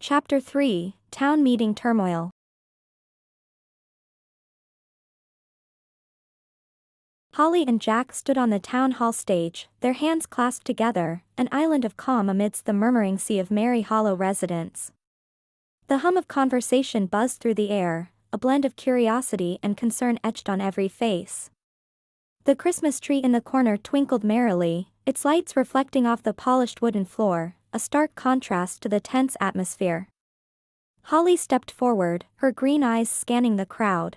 Chapter 3, Town Meeting Turmoil. Holly and Jack stood on the town hall stage, their hands clasped together, an island of calm amidst the murmuring sea of Merry Hollow residents. The hum of conversation buzzed through the air, a blend of curiosity and concern etched on every face. The Christmas tree in the corner twinkled merrily, its lights reflecting off the polished wooden floor, a stark contrast to the tense atmosphere. Holly stepped forward, her green eyes scanning the crowd.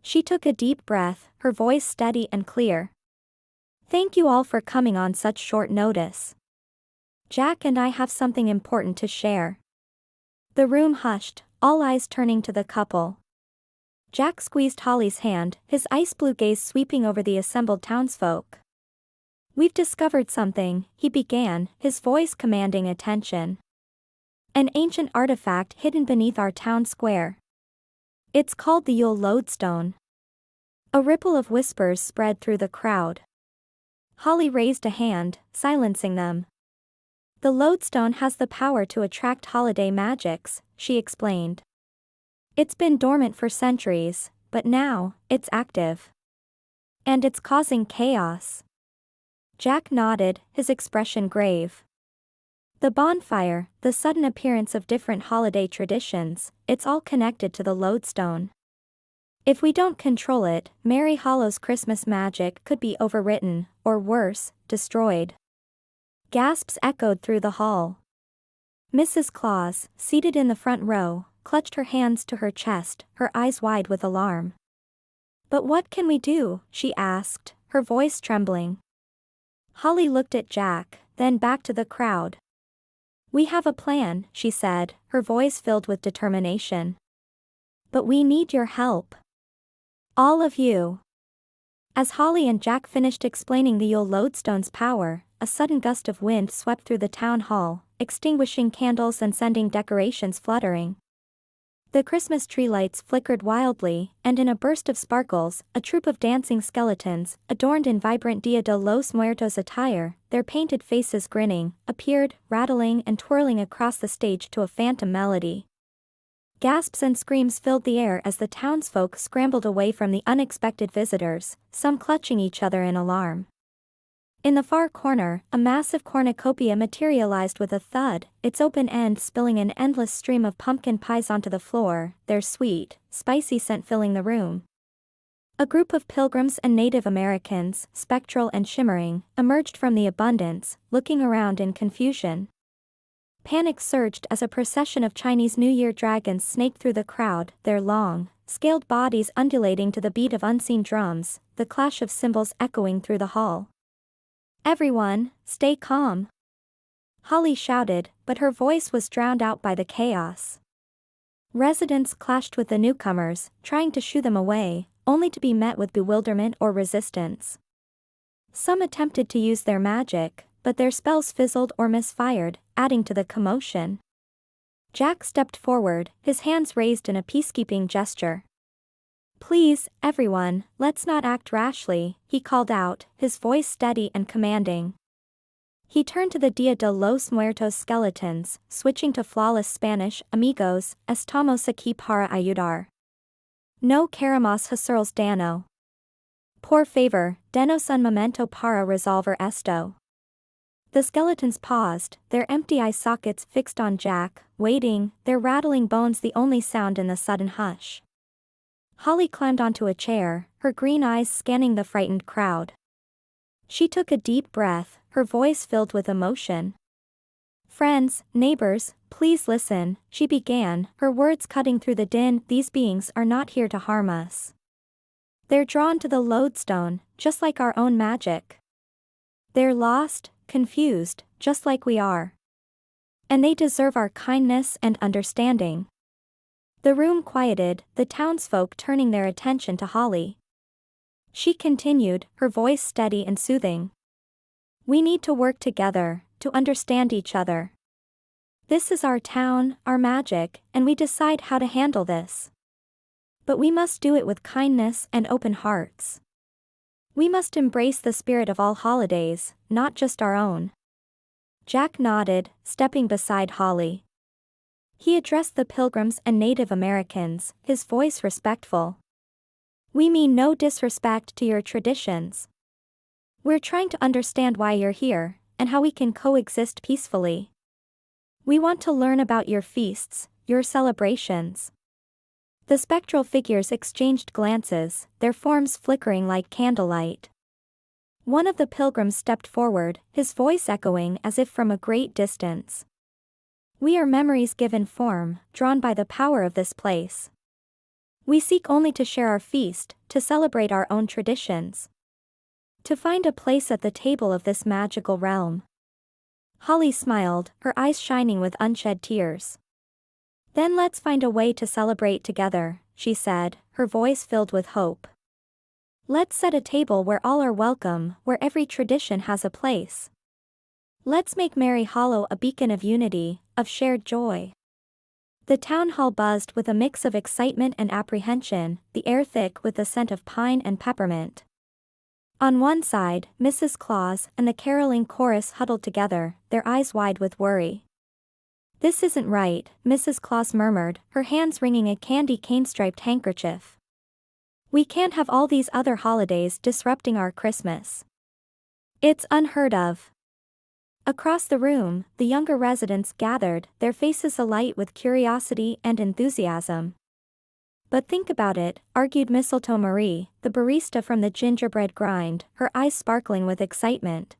She took a deep breath, her voice steady and clear. "Thank you all for coming on such short notice. Jack and I have something important to share." The room hushed, all eyes turning to the couple. Jack squeezed Holly's hand, his ice blue gaze sweeping over the assembled townsfolk. "We've discovered something," he began, his voice commanding attention. "An ancient artifact hidden beneath our town square. It's called the Yule Lodestone." A ripple of whispers spread through the crowd. Holly raised a hand, silencing them. "The lodestone has the power to attract holiday magics," she explained. "It's been dormant for centuries, but now, it's active. And it's causing chaos." Jack nodded, his expression grave. "The bonfire, the sudden appearance of different holiday traditions, it's all connected to the lodestone. If we don't control it, Merry Hollow's Christmas magic could be overwritten, or worse, destroyed." Gasps echoed through the hall. Mrs. Claus, seated in the front row, clutched her hands to her chest, her eyes wide with alarm. "But what can we do?" she asked, her voice trembling. Holly looked at Jack, then back to the crowd. "We have a plan," she said, her voice filled with determination. "But we need your help. All of you." As Holly and Jack finished explaining the Yule Lodestone's power, a sudden gust of wind swept through the town hall, extinguishing candles and sending decorations fluttering. The Christmas tree lights flickered wildly, and in a burst of sparkles, a troop of dancing skeletons, adorned in vibrant Dia de los Muertos attire, their painted faces grinning, appeared, rattling and twirling across the stage to a phantom melody. Gasps and screams filled the air as the townsfolk scrambled away from the unexpected visitors, some clutching each other in alarm. In the far corner, a massive cornucopia materialized with a thud, its open end spilling an endless stream of pumpkin pies onto the floor, their sweet, spicy scent filling the room. A group of pilgrims and Native Americans, spectral and shimmering, emerged from the abundance, looking around in confusion. Panic surged as a procession of Chinese New Year dragons snaked through the crowd, their long, scaled bodies undulating to the beat of unseen drums, the clash of cymbals echoing through the hall. "Everyone, stay calm," Holly shouted, but her voice was drowned out by the chaos. Residents clashed with the newcomers, trying to shoo them away, only to be met with bewilderment or resistance. Some attempted to use their magic, but their spells fizzled or misfired, adding to the commotion. Jack stepped forward, his hands raised in a peacekeeping gesture. "Please, everyone, let's not act rashly," he called out, his voice steady and commanding. He turned to the Dia de los Muertos skeletons, switching to flawless Spanish. "Amigos, estamos aquí para ayudar. No queremos hacerles daño. Por favor, denos un momento para resolver esto." The skeletons paused, their empty eye sockets fixed on Jack, waiting, their rattling bones the only sound in the sudden hush. Holly climbed onto a chair, her green eyes scanning the frightened crowd. She took a deep breath, her voice filled with emotion. "Friends, neighbors, please listen," she began, her words cutting through the din. "These beings are not here to harm us. They're drawn to the lodestone, just like our own magic. They're lost, confused, just like we are. And they deserve our kindness and understanding." The room quieted, the townsfolk turning their attention to Holly. She continued, her voice steady and soothing. "We need to work together, to understand each other. This is our town, our magic, and we decide how to handle this. But we must do it with kindness and open hearts. We must embrace the spirit of all holidays, not just our own." Jack nodded, stepping beside Holly. He addressed the pilgrims and Native Americans, his voice respectful. "We mean no disrespect to your traditions. We're trying to understand why you're here, and how we can coexist peacefully. We want to learn about your feasts, your celebrations." The spectral figures exchanged glances, their forms flickering like candlelight. One of the pilgrims stepped forward, his voice echoing as if from a great distance. "We are memories given form, drawn by the power of this place. We seek only to share our feast, to celebrate our own traditions. To find a place at the table of this magical realm." Holly smiled, her eyes shining with unshed tears. "Then let's find a way to celebrate together," she said, her voice filled with hope. "Let's set a table where all are welcome, where every tradition has a place. Let's make Merry Hollow a beacon of unity, of shared joy." The town hall buzzed with a mix of excitement and apprehension, the air thick with the scent of pine and peppermint. On one side, Mrs. Claus and the caroling chorus huddled together, their eyes wide with worry. "This isn't right," Mrs. Claus murmured, her hands wringing a candy cane-striped handkerchief. "We can't have all these other holidays disrupting our Christmas. It's unheard of." Across the room, the younger residents gathered, their faces alight with curiosity and enthusiasm. "But think about it," argued Mistletoe Marie, the barista from the gingerbread grind, her eyes sparkling with excitement.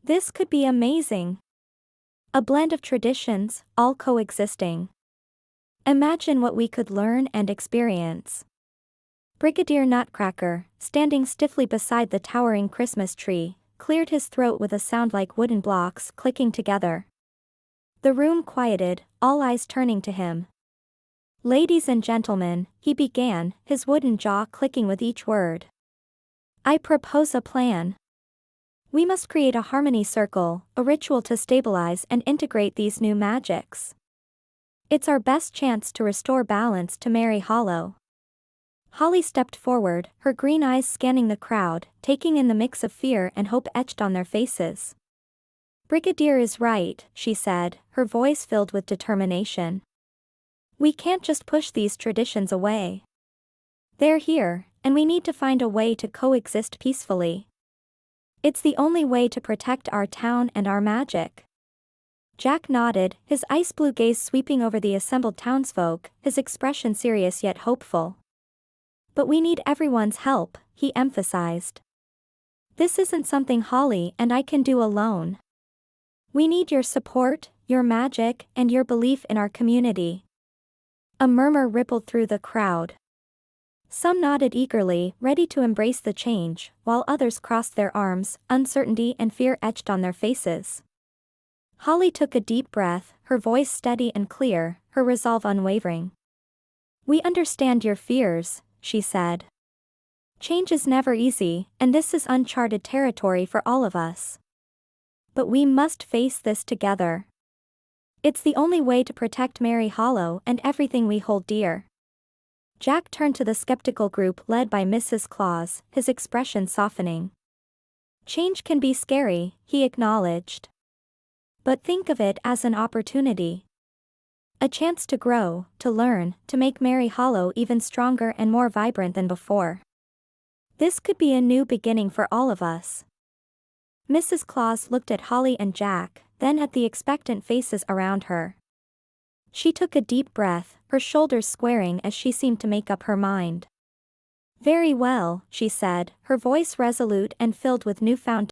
"This could be amazing. A blend of traditions, all coexisting. Imagine what we could learn and experience." Brigadier Nutcracker, standing stiffly beside the towering Christmas tree, cleared his throat with a sound like wooden blocks clicking together. The room quieted, all eyes turning to him. "Ladies and gentlemen," he began, his wooden jaw clicking with each word. "I propose a plan. We must create a harmony circle, a ritual to stabilize and integrate these new magics. It's our best chance to restore balance to Merry Hollow." Holly stepped forward, her green eyes scanning the crowd, taking in the mix of fear and hope etched on their faces. "Brigadier is right," she said, her voice filled with determination. "We can't just push these traditions away. They're here, and we need to find a way to coexist peacefully. It's the only way to protect our town and our magic." Jack nodded, his ice blue gaze sweeping over the assembled townsfolk, his expression serious yet hopeful. "But we need everyone's help," he emphasized. "This isn't something Holly and I can do alone. We need your support, your magic, and your belief in our community." A murmur rippled through the crowd. Some nodded eagerly, ready to embrace the change, while others crossed their arms, uncertainty and fear etched on their faces. Holly took a deep breath, her voice steady and clear, her resolve unwavering. "We understand your fears," she said. "Change is never easy, and this is uncharted territory for all of us. But we must face this together. It's the only way to protect Merry Hollow and everything we hold dear." Jack turned to the skeptical group led by Mrs. Claus, his expression softening. "Change can be scary," he acknowledged. "But think of it as an opportunity. A chance to grow, to learn, to make Merry Hollow even stronger and more vibrant than before. This could be a new beginning for all of us." Mrs. Claus looked at Holly and Jack, then at the expectant faces around her. She took a deep breath, her shoulders squaring as she seemed to make up her mind. "Very well," she said, her voice resolute and filled with newfound